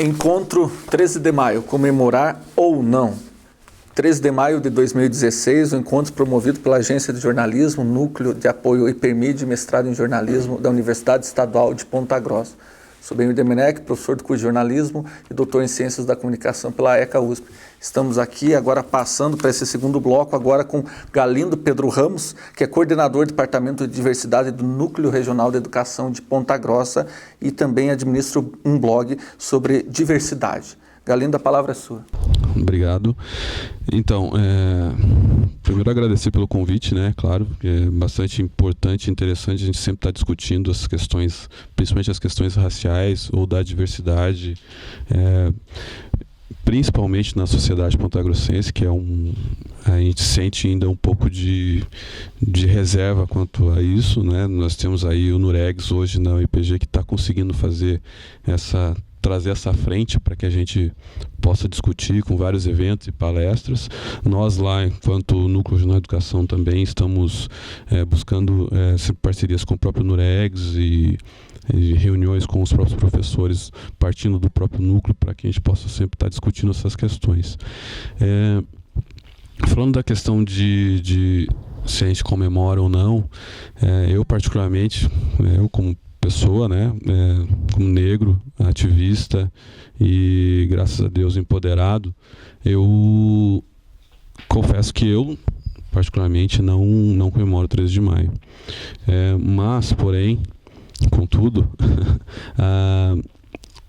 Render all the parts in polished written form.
Encontro 13 de maio, comemorar ou não? 13 de maio de 2016, o encontro promovido pela Agência de Jornalismo, Núcleo de Apoio IPERMID, mestrado em jornalismo da Universidade Estadual de Ponta Grossa. Sou Benio Demenech, professor do curso de jornalismo e doutor em ciências da comunicação pela ECA USP. Estamos aqui agora passando para esse segundo bloco, agora com Galindo Pedro Ramos, que é coordenador do Departamento de Diversidade do Núcleo Regional de Educação de Ponta Grossa e também administra um blog sobre diversidade. Galindo, a palavra é sua. Obrigado. Então, primeiro agradecer pelo convite, né? Claro, é bastante importante e interessante a gente sempre estar discutindo as questões, principalmente as questões raciais ou da diversidade, principalmente na sociedade pontagrossense, que a gente sente ainda um pouco de reserva quanto a isso, né? Nós temos aí o NUREGS hoje na UEPG que está conseguindo trazer essa frente para que a gente possa discutir com vários eventos e palestras. Nós lá, enquanto Núcleo Regional de Educação, também estamos buscando sempre parcerias com o próprio NUREGS e reuniões com os próprios professores partindo do próprio núcleo para que a gente possa sempre estar discutindo essas questões. Falando da questão de se a gente comemora ou não, eu particularmente, eu como pessoa, né, como negro, ativista e, graças a Deus, empoderado, eu confesso que eu, particularmente, não comemoro o 13 de maio. Mas, porém, contudo,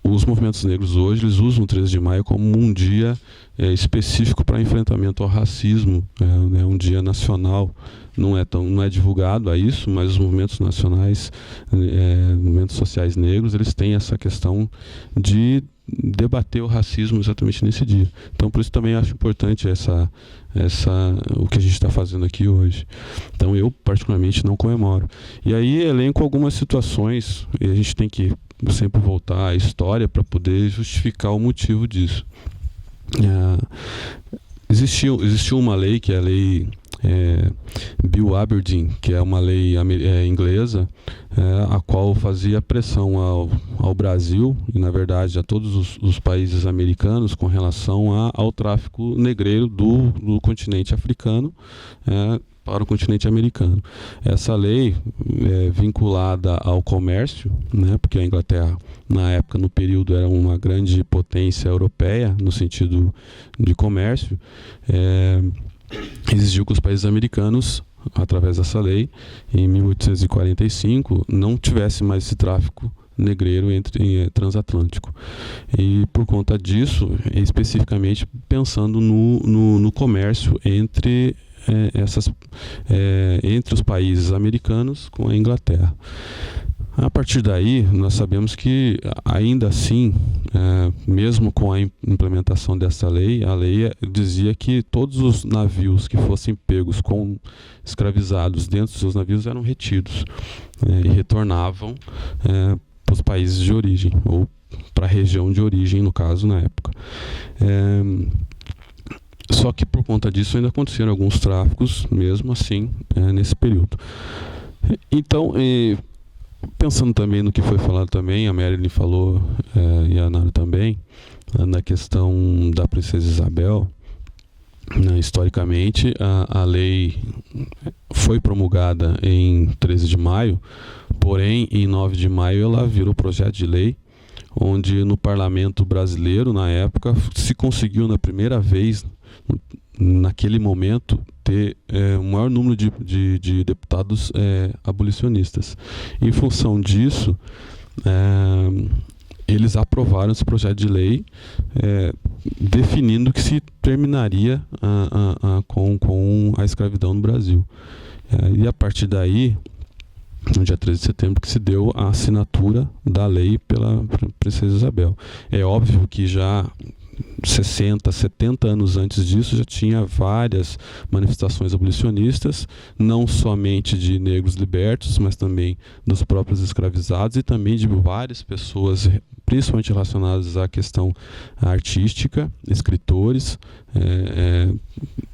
os movimentos negros hoje eles usam o 13 de maio como um dia específico para enfrentamento ao racismo, um dia nacional. Não é divulgado a isso, mas os movimentos nacionais, movimentos sociais negros, eles têm essa questão de debater o racismo exatamente nesse dia. Então, por isso também acho importante o que a gente está fazendo aqui hoje. Então, eu particularmente não comemoro. E aí elenco algumas situações, e a gente tem que sempre voltar à história para poder justificar o motivo disso. Existiu uma lei, que é a lei Bill Aberdeen, que é uma lei inglesa, a qual fazia pressão ao Brasil e, na verdade, a todos os países americanos com relação ao tráfico negreiro do continente africano para o continente americano. Essa lei é vinculada ao comércio, né, porque a Inglaterra, na época, no período, era uma grande potência europeia no sentido de comércio, exigiu que os países americanos, através dessa lei, em 1845, não tivesse mais esse tráfico negreiro transatlântico. E por conta disso, especificamente pensando no comércio entre os países americanos com a Inglaterra. A partir daí, nós sabemos que, ainda assim, mesmo com a implementação dessa lei, a lei dizia que todos os navios que fossem pegos com escravizados dentro dos seus navios eram retidos e retornavam para os países de origem, ou para a região de origem, no caso, na época. Só que, por conta disso, ainda aconteceram alguns tráficos, mesmo assim, nesse período. Então, pensando também no que foi falado também, a Marilyn falou e a Nara também, na questão da Princesa Isabel, historicamente a lei foi promulgada em 13 de maio, porém em 9 de maio ela virou projeto de lei, onde no parlamento brasileiro, na época, se conseguiu na primeira vez, naquele momento, ter o maior número de deputados abolicionistas. Em função disso, eles aprovaram esse projeto de lei, definindo que se terminaria com a escravidão no Brasil. E a partir daí, no dia 13 de setembro, que se deu a assinatura da lei pela Princesa Isabel. É óbvio que já 60, 70 anos antes disso já tinha várias manifestações abolicionistas, não somente de negros libertos, mas também dos próprios escravizados e também de várias pessoas, principalmente relacionadas à questão artística, escritores,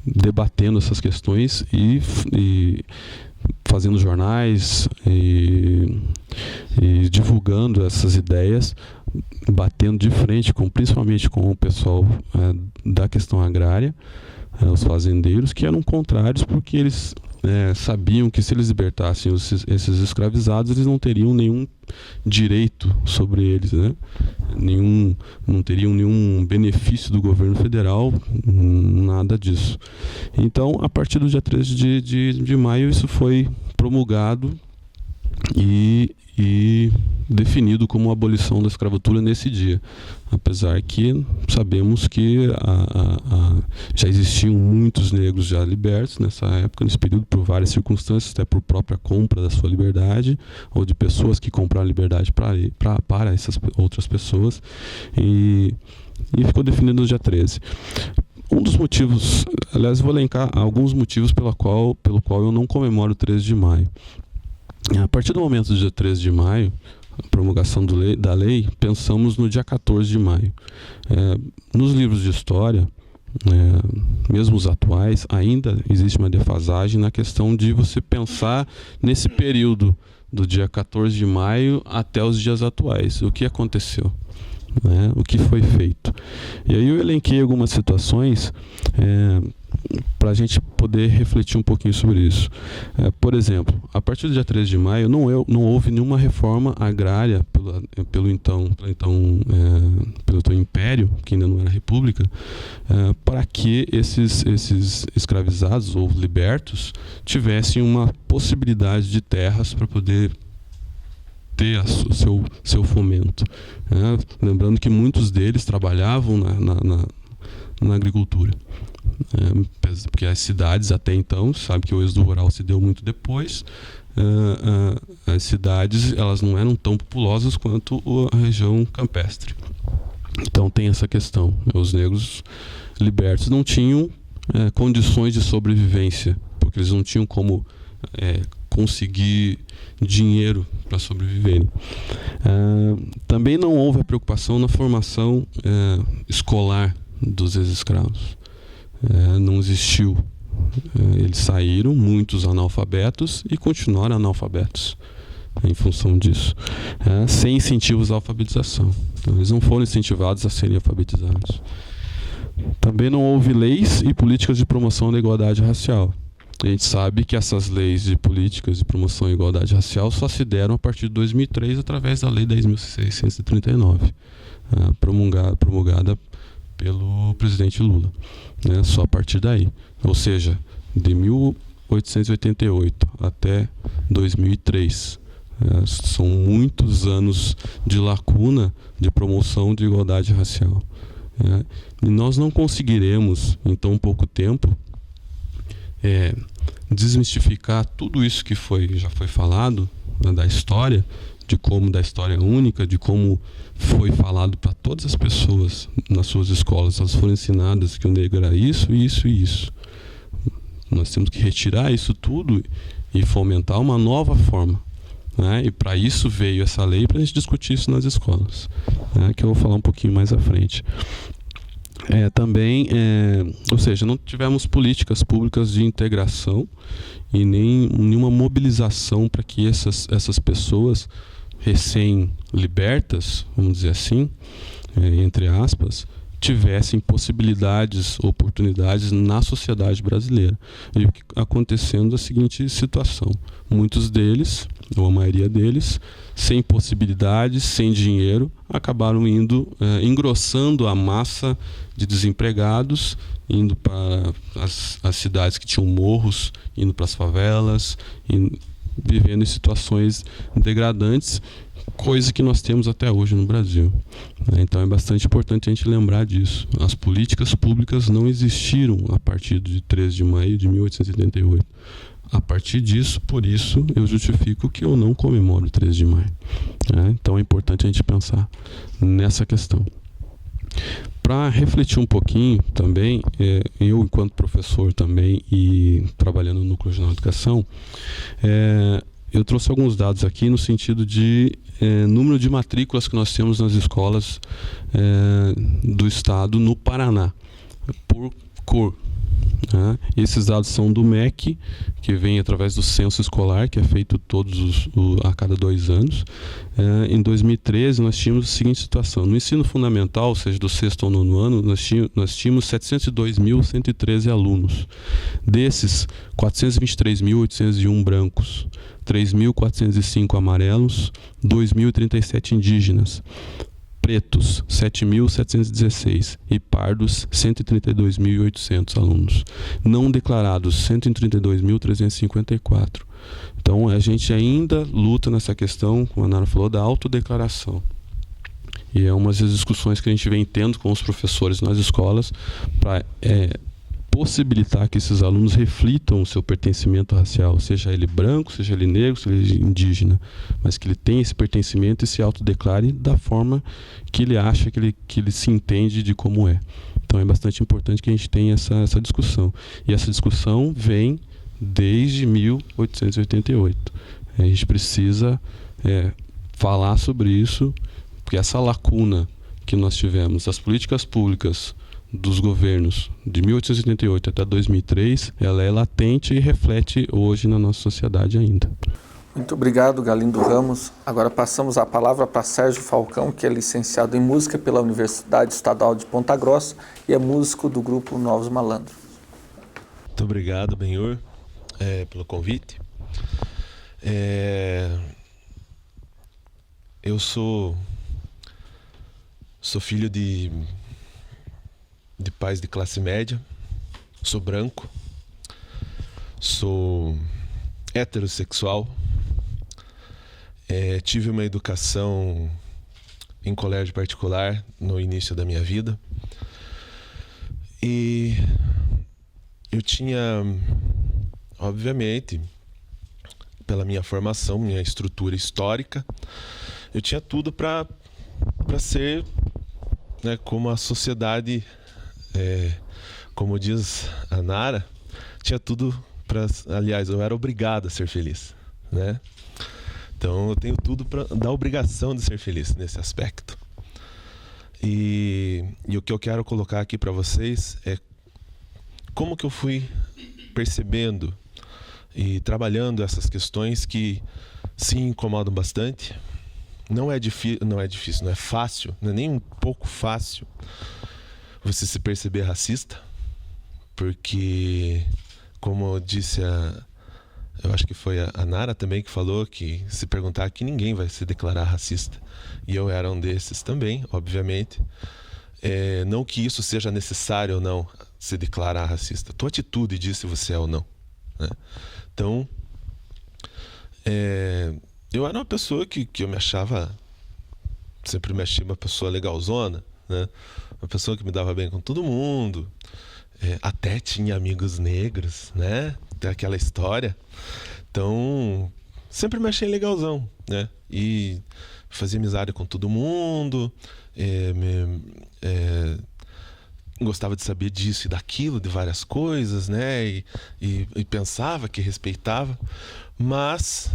debatendo essas questões e fazendo jornais e divulgando essas ideias batendo de frente, principalmente com o pessoal da questão agrária, os fazendeiros, que eram contrários porque eles sabiam que se eles libertassem esses escravizados, eles não teriam nenhum direito sobre eles, né? Não teriam nenhum benefício do governo federal, nada disso. Então, a partir do dia 13 de maio, isso foi promulgado e definido como a abolição da escravatura nesse dia. Apesar que sabemos que já existiam muitos negros já libertos nessa época, nesse período, por várias circunstâncias, até por própria compra da sua liberdade, ou de pessoas que compraram liberdade para essas outras pessoas, e ficou definido no dia 13. Um dos motivos, aliás, vou elencar alguns motivos pelo qual eu não comemoro o 13 de maio. A partir do momento do dia 13 de maio, a promulgação da lei, pensamos no dia 14 de maio. Nos livros de história, mesmo os atuais, ainda existe uma defasagem na questão de você pensar nesse período do dia 14 de maio até os dias atuais. O que aconteceu? O que foi feito? E aí eu elenquei algumas situações para a gente poder refletir um pouquinho sobre isso. Por exemplo, a partir do dia 13 de maio não houve nenhuma reforma agrária pelo então Império, que ainda não era República, para que esses escravizados ou libertos tivessem uma possibilidade de terras para poder ter seu fomento. Lembrando que muitos deles trabalhavam na agricultura. Porque as cidades até então, sabe que o êxodo rural se deu muito depois, as cidades elas não eram tão populosas quanto a região campestre. Então tem essa questão. Os negros libertos não tinham condições de sobrevivência, porque eles não tinham como conseguir dinheiro para sobreviverem. Também não houve a preocupação na formação escolar dos ex-escravos. Não existiu. Eles saíram, muitos analfabetos, e continuaram analfabetos em função disso, sem incentivos à alfabetização. Então, eles não foram incentivados a serem alfabetizados. Também não houve leis e políticas de promoção da igualdade racial. A gente sabe que essas leis de políticas de promoção da igualdade racial só se deram a partir de 2003 através da Lei 10.639, promulgada pelo presidente Lula, só a partir daí. Ou seja, de 1888 até 2003, são muitos anos de lacuna de promoção de igualdade racial. E nós não conseguiremos, em tão pouco tempo, desmistificar tudo isso que já foi falado, da história, da história única, de como foi falado para todas as pessoas nas suas escolas. Elas foram ensinadas que o negro era isso, isso e isso. Nós temos que retirar isso tudo e fomentar uma nova forma. E para isso veio essa lei, para a gente discutir isso nas escolas, que eu vou falar um pouquinho mais à frente. Ou seja, não tivemos políticas públicas de integração e nem nenhuma mobilização para que essas pessoas recém-libertas, vamos dizer assim, entre aspas, tivessem possibilidades, oportunidades na sociedade brasileira. E acontecendo a seguinte situação: muitos deles, ou a maioria deles, sem possibilidades, sem dinheiro, acabaram engrossando a massa de desempregados, indo para as cidades que tinham morros, indo para as favelas, vivendo em situações degradantes, coisa que nós temos até hoje no Brasil. Então é bastante importante a gente lembrar disso. As políticas públicas não existiram a partir de 13 de maio de 1888. A partir disso, por isso, eu justifico que eu não comemoro o 13 de maio. Então é importante a gente pensar nessa questão. Para refletir um pouquinho também, eu enquanto professor também e trabalhando no Núcleo Regional de Educação, eu trouxe alguns dados aqui no sentido de número de matrículas que nós temos nas escolas do estado no Paraná, por cor. Né? Esses dados são do MEC, que vem através do censo escolar, que é feito a cada 2 anos. Em 2013, nós tínhamos a seguinte situação. No ensino fundamental, ou seja, do 6º ao 9º ano, nós tínhamos 702.113 alunos. Desses, 423.801 brancos, 3.405 amarelos, 2.037 indígenas, pretos, 7.716 e pardos, 132.800 alunos. Não declarados, 132.354. Então, a gente ainda luta nessa questão, como a Nara falou, da autodeclaração. E é uma das discussões que a gente vem tendo com os professores nas escolas para possibilitar que esses alunos reflitam o seu pertencimento racial, seja ele branco, seja ele negro, seja ele indígena, mas que ele tenha esse pertencimento e se autodeclare da forma que ele acha, que ele se entende de como é. Então é bastante importante que a gente tenha essa discussão. E essa discussão vem desde 1888. A gente precisa falar sobre isso, porque essa lacuna que nós tivemos, as políticas públicas dos governos de 1888 até 2003, ela é latente e reflete hoje na nossa sociedade ainda. Muito obrigado, Galindo Ramos. Agora passamos a palavra para Sérgio Falcão, que é licenciado em Música pela Universidade Estadual de Ponta Grossa e é músico do grupo Novos Malandros. Muito obrigado, Benhur, pelo convite. Eu sou filho de pais de classe média, sou branco, sou heterossexual, tive uma educação em colégio particular no início da minha vida e eu tinha, obviamente, pela minha formação, minha estrutura histórica, eu tinha tudo para ser, né, como a sociedade, como diz a Nara, tinha tudo para... Aliás, eu era obrigado a ser feliz, né? Então eu tenho tudo para dar obrigação de ser feliz nesse aspecto. E o que eu quero colocar aqui para vocês é como que eu fui percebendo e trabalhando essas questões que se incomodam bastante. Não é difícil, não é fácil, não é nem um pouco fácil você se perceber racista, porque, como disse eu acho que foi a Nara também que falou, que se perguntar aqui ninguém vai se declarar racista. E eu era um desses também, obviamente. Não que isso seja necessário ou não se declarar racista. Tua atitude diz se você é ou não, né? Então, eu era uma pessoa que eu me achava, sempre me achei uma pessoa legalzona, né? Uma pessoa que me dava bem com todo mundo, até tinha amigos negros, né? Tem aquela história. Então, sempre me achei legalzão, né? E fazia amizade com todo mundo, gostava de saber disso e daquilo, de várias coisas, né? E pensava que respeitava, mas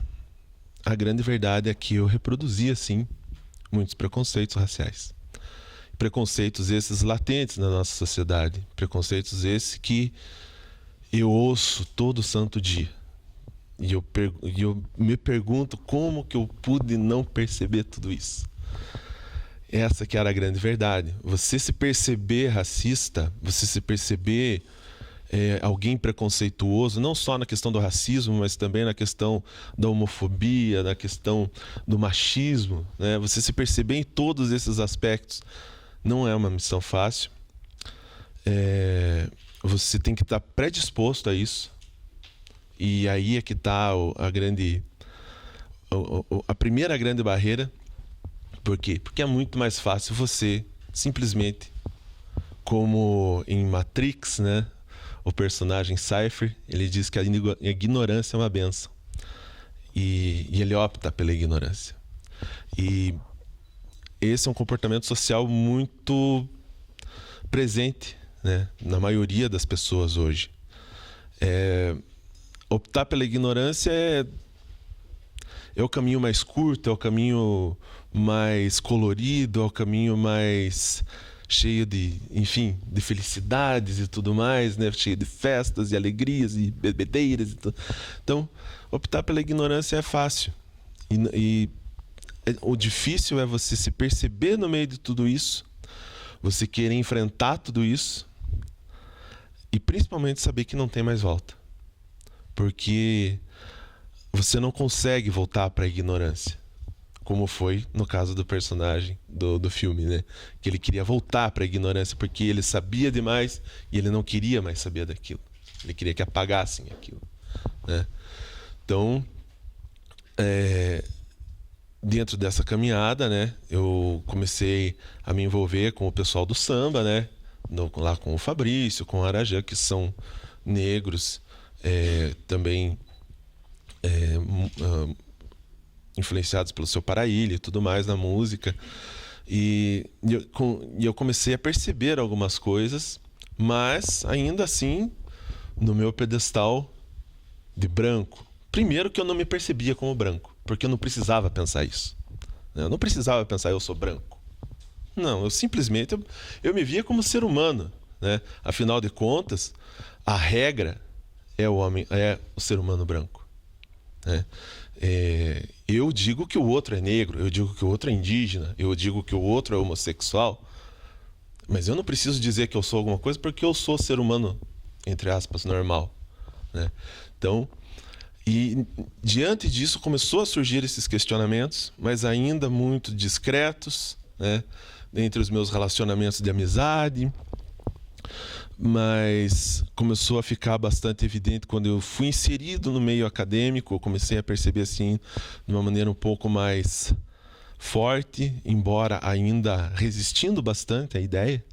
a grande verdade é que eu reproduzia, sim, muitos preconceitos raciais. Preconceitos esses latentes na nossa sociedade. Preconceitos esses que eu ouço todo santo dia. E eu me pergunto como que eu pude não perceber tudo isso. Essa que era a grande verdade. Você se perceber racista, você se perceber alguém preconceituoso, não só na questão do racismo, mas também na questão da homofobia, na questão do machismo, né? Você se perceber em todos esses aspectos não é uma missão fácil. Você tem que estar predisposto a isso. E aí é que está a primeira grande barreira. Por quê? Porque é muito mais fácil você simplesmente, como em Matrix, né? O personagem Cypher, ele diz que a ignorância é uma bênção. E ele opta pela ignorância. E esse é um comportamento social muito presente, né, na maioria das pessoas hoje. Optar pela ignorância é o caminho mais curto, é o caminho mais colorido, é o caminho mais cheio de, enfim, de felicidades e tudo mais, né? Cheio de festas e alegrias e bebedeiras e tudo. Então, optar pela ignorância é fácil. E o difícil é você se perceber no meio de tudo isso, você querer enfrentar tudo isso e principalmente saber que não tem mais volta. Porque você não consegue voltar para a ignorância, como foi no caso do personagem do filme, né? Que ele queria voltar para a ignorância porque ele sabia demais e ele não queria mais saber daquilo. Ele queria que apagassem aquilo, né? Então, dentro dessa caminhada, né, eu comecei a me envolver com o pessoal do samba, né? Lá com o Fabrício, com o Arajã, que são negros, também influenciados pelo Seu Paraíba e tudo mais na música. E eu comecei a perceber algumas coisas, mas ainda assim no meu pedestal de branco. Primeiro que eu não me percebia como branco, porque eu não precisava pensar isso. Eu não precisava pensar eu sou branco. Não, eu simplesmente eu me via como ser humano, né? Afinal de contas, a regra é o ser humano branco, né? Eu digo que o outro é negro, eu digo que o outro é indígena, eu digo que o outro é homossexual, mas eu não preciso dizer que eu sou alguma coisa porque eu sou ser humano, entre aspas, normal, né? Então, e diante disso começou a surgir esses questionamentos, mas ainda muito discretos, né? Entre os meus relacionamentos de amizade, mas começou a ficar bastante evidente quando eu fui inserido no meio acadêmico. Eu comecei a perceber assim de uma maneira um pouco mais forte, embora ainda resistindo bastante à ideia,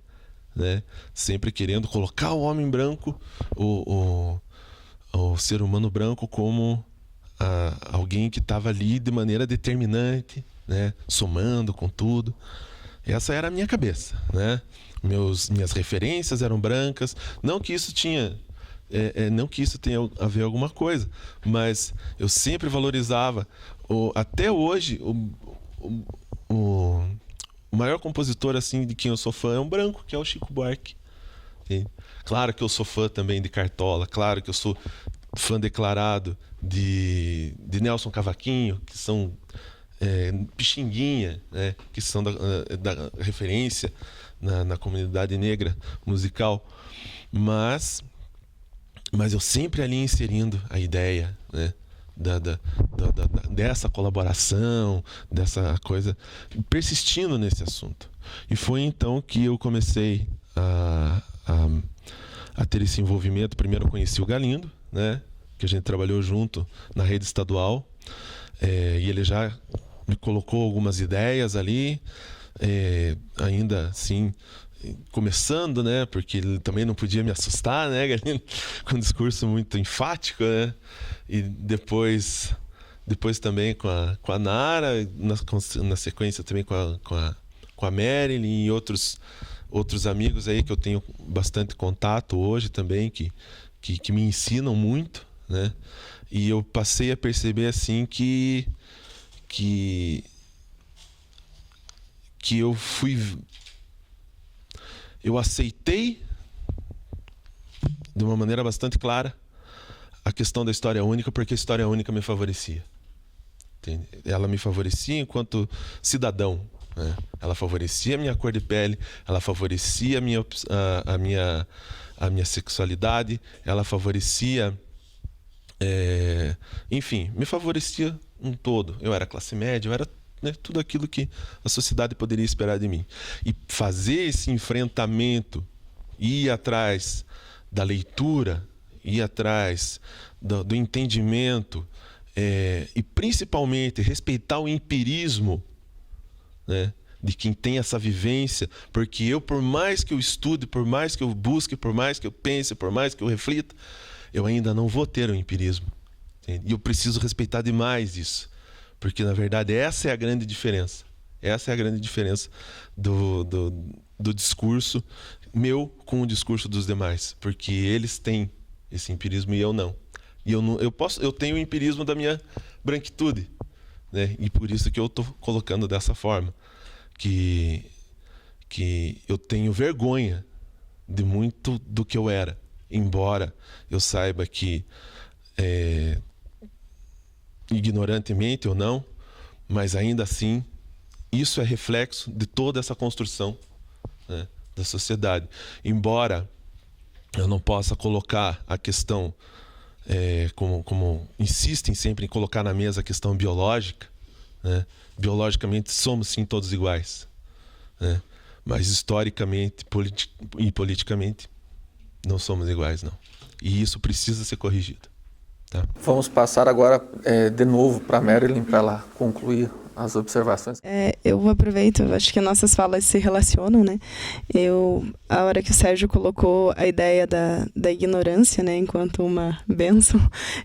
né? Sempre querendo colocar o homem branco, o ser humano branco como alguém que estava ali de maneira determinante, né? Somando com tudo. Essa era a minha cabeça, né? Minhas referências eram brancas. Não que isso tenha a ver alguma coisa, mas eu sempre valorizava. Até hoje, o maior compositor assim de quem eu sou fã é um branco, que é o Chico Buarque. Sim. Claro que eu sou fã também de Cartola, claro que eu sou fã declarado de Nelson Cavaquinho, que são Pixinguinha, né, que são da referência na comunidade negra musical, mas eu sempre ali inserindo a ideia, né, dessa colaboração, dessa coisa, persistindo nesse assunto. E foi então que eu comecei a ter esse envolvimento. Primeiro eu conheci o Galindo, né, que a gente trabalhou junto na rede estadual, e ele já me colocou algumas ideias ali, ainda assim começando, né, porque ele também não podia me assustar, né, Galindo, com um discurso muito enfático, né, e depois também com a Nara, na sequência também com a Marilyn e outros amigos aí que eu tenho bastante contato hoje também, que me ensinam muito, né? E eu passei a perceber assim que eu aceitei de uma maneira bastante clara a questão da história única, porque a história única me favorecia. Entende? Ela me favorecia enquanto cidadão, né? Ela favorecia a minha cor de pele, ela favorecia a minha sexualidade, ela favorecia, enfim, me favorecia um todo. Eu era classe média, eu era, né, tudo aquilo que a sociedade poderia esperar de mim. E fazer esse enfrentamento, ir atrás da leitura, ir atrás do entendimento, e principalmente respeitar o empirismo, né, de quem tem essa vivência, porque eu, por mais que eu estude, por mais que eu busque, por mais que eu pense, por mais que eu reflita, eu ainda não vou ter o empirismo. Entende? E eu preciso respeitar demais isso, porque na verdade essa é a grande diferença. Essa é a grande diferença do discurso meu com o discurso dos demais, porque eles têm esse empirismo e eu não. E eu tenho o empirismo da minha branquitude, né? E por isso que eu estou colocando dessa forma, que que eu tenho vergonha de muito do que eu era, embora eu saiba que ignorantemente ou não, mas ainda assim isso é reflexo de toda essa construção, né, da sociedade. Embora eu não possa colocar a questão, como insistem sempre em colocar na mesa a questão biológica, né? Biologicamente somos sim todos iguais, né? Mas historicamente e politicamente não somos iguais, não. E isso precisa ser corrigido. Tá? Vamos passar agora de novo para a Marilyn para ela concluir as observações. Eu aproveito, acho que nossas falas se relacionam, né? A hora que o Sérgio colocou a ideia da ignorância, né, enquanto uma bênção,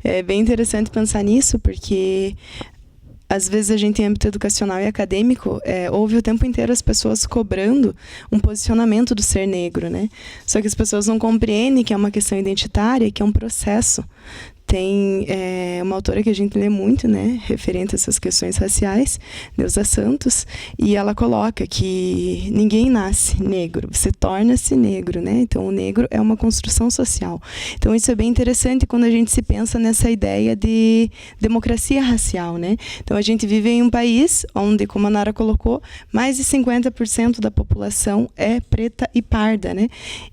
é bem interessante pensar nisso, porque às vezes a gente, em âmbito educacional e acadêmico, ouve o tempo inteiro as pessoas cobrando um posicionamento do ser negro, né? Só que as pessoas não compreendem que é uma questão identitária, que é um processo. Tem uma autora que a gente lê muito, né, referente a essas questões raciais, Neuza Santos, e ela coloca que ninguém nasce negro, você torna-se negro, né? Então o negro é uma construção social. Então isso é bem interessante quando a gente se pensa nessa ideia de democracia racial, né? Então a gente vive em um país onde, como a Nara colocou, mais de 50% da população é preta e parda, né?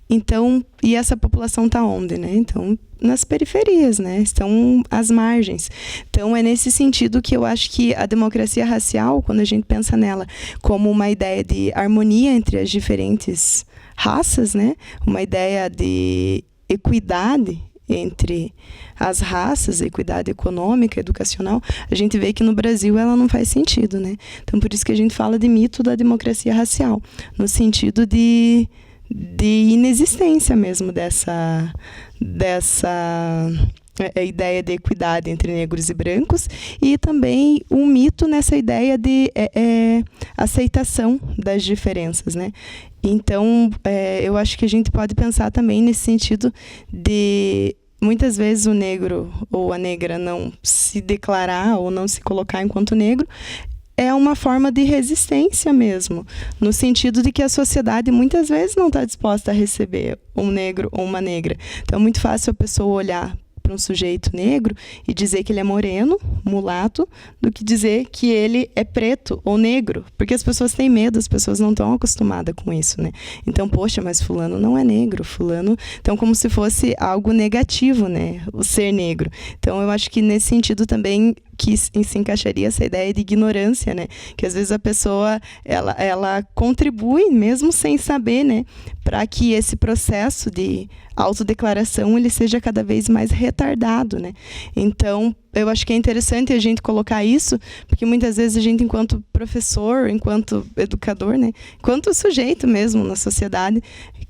Então, e essa população está onde, né? Então, nas periferias, né? Estão às margens. Então, é nesse sentido que eu acho que a democracia racial, quando a gente pensa nela como uma ideia de harmonia entre as diferentes raças, né? Uma ideia de equidade entre as raças, equidade econômica, educacional, a gente vê que no Brasil ela não faz sentido, né? Então, por isso que a gente fala de mito da democracia racial, no sentido de inexistência mesmo dessa ideia de equidade entre negros e brancos, e também um mito nessa ideia de aceitação das diferenças, né? Então, eu acho que a gente pode pensar também nesse sentido de muitas vezes o negro ou a negra não se declarar ou não se colocar enquanto negro é uma forma de resistência mesmo, no sentido de que a sociedade muitas vezes não está disposta a receber um negro ou uma negra. Então é muito fácil a pessoa olhar para um sujeito negro e dizer que ele é moreno, mulato, do que dizer que ele é preto ou negro, porque as pessoas têm medo, as pessoas não estão acostumadas com isso, né? Então, poxa, mas fulano não é negro, fulano... Então, como se fosse algo negativo, né? O ser negro. Então, eu acho que nesse sentido também que se encaixaria essa ideia de ignorância, né? Que às vezes a pessoa, ela contribui, mesmo sem saber, né? Para que esse processo de autodeclaração ele seja cada vez mais retardado, né? Então, eu acho que é interessante a gente colocar isso, porque muitas vezes a gente, enquanto professor, enquanto educador, né? Enquanto sujeito mesmo na sociedade,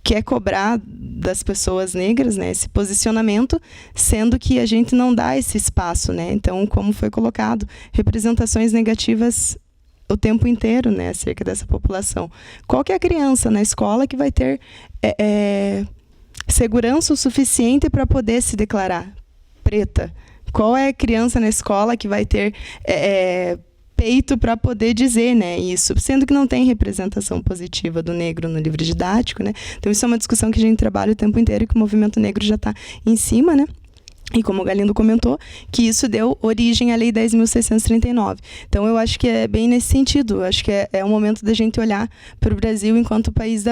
quer cobrar das pessoas negras, né, esse posicionamento, sendo que a gente não dá esse espaço, né? Então, como foi colocado, representações negativas o tempo inteiro, né, acerca dessa população. Qual que é a criança na escola que vai ter segurança o suficiente para poder se declarar preta? Qual é a criança na escola que vai ter peito para poder dizer, né, isso, sendo que não tem representação positiva do negro no livro didático, né? Então isso é uma discussão que a gente trabalha o tempo inteiro e que o movimento negro já está em cima, né? E como o Galindo comentou, que isso deu origem à Lei 10.639. Então, eu acho que é bem nesse sentido. Eu acho que é um momento da gente olhar para o Brasil enquanto país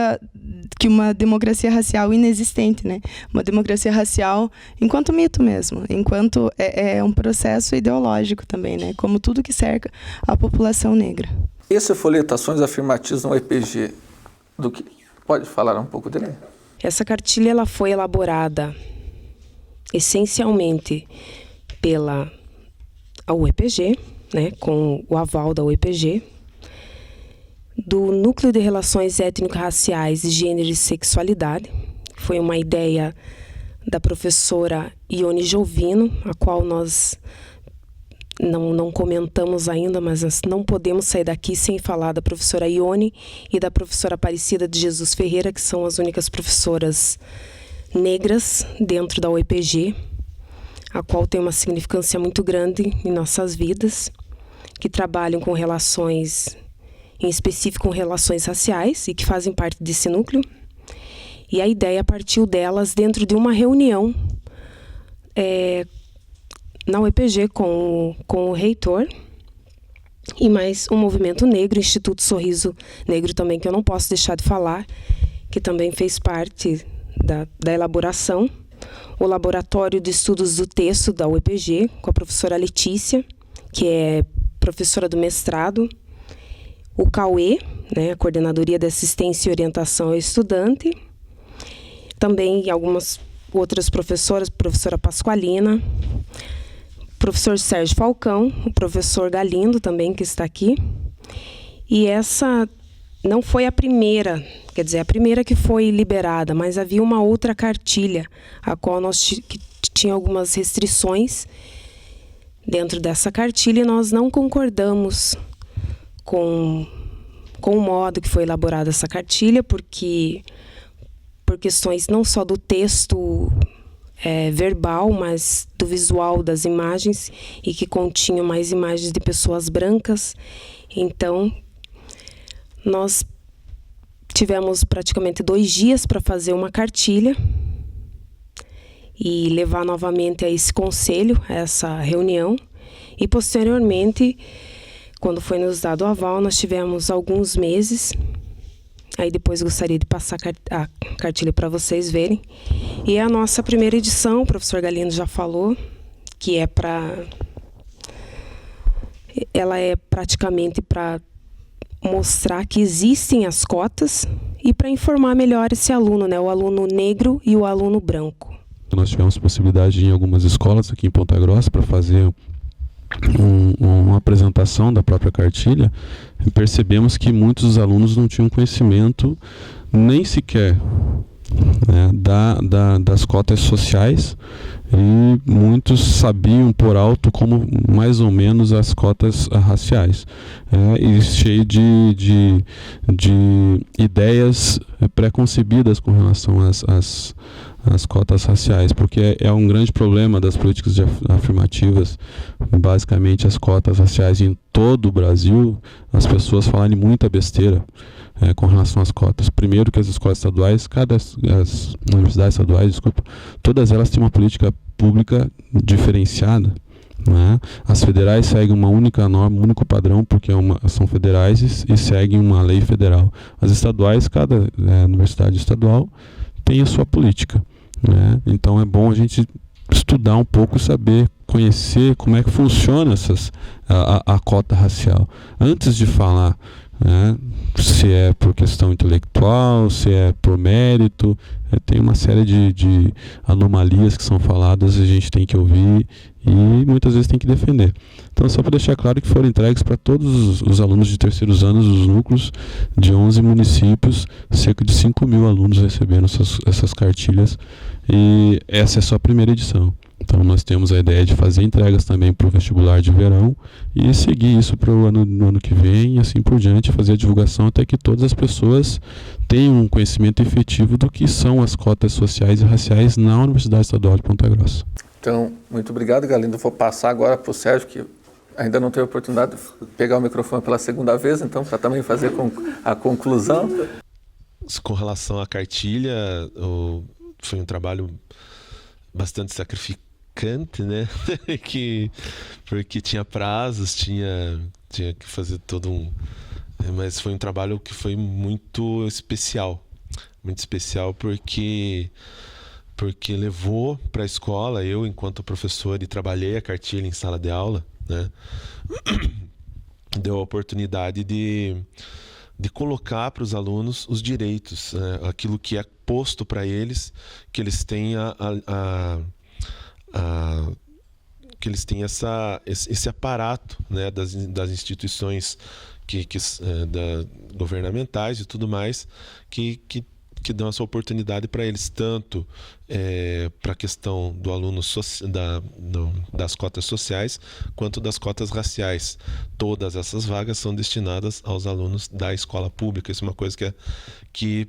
que uma democracia racial inexistente, né? Uma democracia racial enquanto mito mesmo, enquanto é um processo ideológico também, né? Como tudo que cerca a população negra. Esse folheto Ações Afirmativas no EPG, pode falar um pouco dele? Essa cartilha ela foi elaborada essencialmente pela UEPG, né, com o aval da UEPG, do Núcleo de Relações Étnico-Raciais, Gênero e Sexualidade. Foi uma ideia da professora Ione Jovino, a qual nós não comentamos ainda, mas nós não podemos sair daqui sem falar da professora Ione e da professora Aparecida de Jesus Ferreira, que são as únicas professoras negras dentro da UEPG, a qual tem uma significância muito grande em nossas vidas, que trabalham com relações em específico com relações raciais e que fazem parte desse núcleo. E a ideia partiu delas dentro de uma reunião na UEPG com o reitor e mais um movimento negro, Instituto Sorriso Negro também, que eu não posso deixar de falar, que também fez parte da elaboração, o Laboratório de Estudos do Texto da UEPG, com a professora Letícia, que é professora do mestrado, o CAUE, né, a Coordenadoria de Assistência e Orientação ao Estudante, também algumas outras professoras, professora Pasqualina, professor Sérgio Falcão, o professor Galindo também, que está aqui. E essa não foi a primeira, quer dizer, a primeira que foi liberada, mas havia uma outra cartilha, a qual que tinha algumas restrições dentro dessa cartilha, e nós não concordamos com o modo que foi elaborada essa cartilha, porque por questões não só do texto verbal, mas do visual das imagens, e que continham mais imagens de pessoas brancas. Então, nós tivemos praticamente 2 dias para fazer uma cartilha e levar novamente a esse conselho, a essa reunião. E, posteriormente, quando foi nos dado o aval, nós tivemos alguns meses. Aí depois gostaria de passar a cartilha para vocês verem. E a nossa primeira edição, o professor Galindo já falou, que ela é praticamente para mostrar que existem as cotas e para informar melhor esse aluno, né, o aluno negro e o aluno branco. Nós tivemos possibilidade em algumas escolas aqui em Ponta Grossa para fazer uma apresentação da própria cartilha, e percebemos que muitos dos alunos não tinham conhecimento nem sequer, né, das cotas sociais, e muitos sabiam por alto como mais ou menos as cotas raciais, e cheio de ideias preconcebidas com relação às cotas raciais, porque é um grande problema das políticas afirmativas, basicamente as cotas raciais em todo o Brasil, as pessoas falarem muita besteira com relação às cotas. Primeiro que as escolas estaduais, as universidades estaduais, todas elas têm uma política pública diferenciada, né? As federais seguem uma única norma, um único padrão, porque são federais e seguem uma lei federal. As estaduais, cada universidade estadual tem a sua política, né? Então é bom a gente estudar um pouco, saber, conhecer como é que funciona a cota racial, antes de falar, né, se é por questão intelectual, se é por mérito. Tem uma série de anomalias que são faladas, a gente tem que ouvir e muitas vezes tem que defender. Então, só para deixar claro que foram entregues para todos os alunos de terceiros anos dos núcleos de 11 municípios, cerca de 5.000 alunos receberam essas cartilhas, e essa é só a primeira edição. Então, nós temos a ideia de fazer entregas também para o vestibular de verão e seguir isso para no ano que vem, e assim por diante, fazer a divulgação até que todas as pessoas tenham um conhecimento efetivo do que são as cotas sociais e raciais na Universidade Estadual de Ponta Grossa. Então, muito obrigado, Galindo. Vou passar agora para o Sérgio, que ainda não teve a oportunidade de pegar o microfone pela segunda vez, então, para também fazer a conclusão. Com relação à cartilha, foi um trabalho bastante sacrificante, né? Porque tinha prazos, tinha que fazer mas foi um trabalho que foi muito especial porque levou para a escola, eu enquanto professor, e trabalhei a cartilha em sala de aula, né? Deu a oportunidade de colocar para os alunos os direitos, né? Aquilo que é posto para eles, que eles tenham que eles tenham esse aparato, né, das instituições governamentais e tudo mais, que dão essa oportunidade para eles, tanto para a questão do aluno das cotas sociais, quanto das cotas raciais. Todas essas vagas são destinadas aos alunos da escola pública. Isso é uma coisa que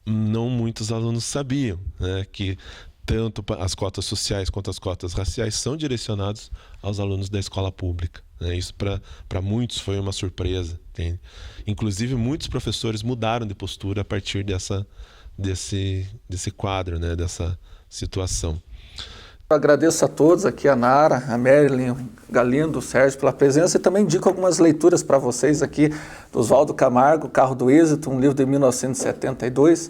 não muitos alunos sabiam, né? Que tanto as cotas sociais quanto as cotas raciais são direcionados aos alunos da escola pública, né? Isso para muitos foi uma surpresa entende? Inclusive, muitos professores mudaram de postura a partir desse quadro, né? Dessa situação. Eu agradeço a todos aqui, a Nara, a Marilyn, o Galindo, o Sérgio pela presença, e também indico algumas leituras para vocês aqui do Oswaldo Camargo, Carro do Êxito, um livro de 1972,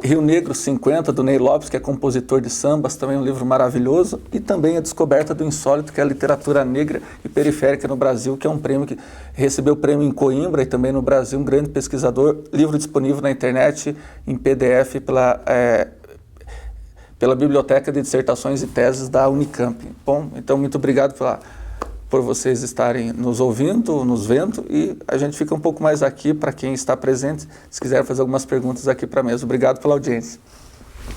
Rio Negro 50, do Ney Lopes, que é compositor de sambas, também um livro maravilhoso, e também A Descoberta do Insólito, que é a literatura negra e periférica no Brasil, que é um prêmio que recebeu o prêmio em Coimbra e também no Brasil, um grande pesquisador, livro disponível na internet em PDF pela Biblioteca de Dissertações e Teses da Unicamp. Bom, então muito obrigado por vocês estarem nos ouvindo, nos vendo, e a gente fica um pouco mais aqui para quem está presente, se quiser fazer algumas perguntas aqui para a mesa. Obrigado pela audiência.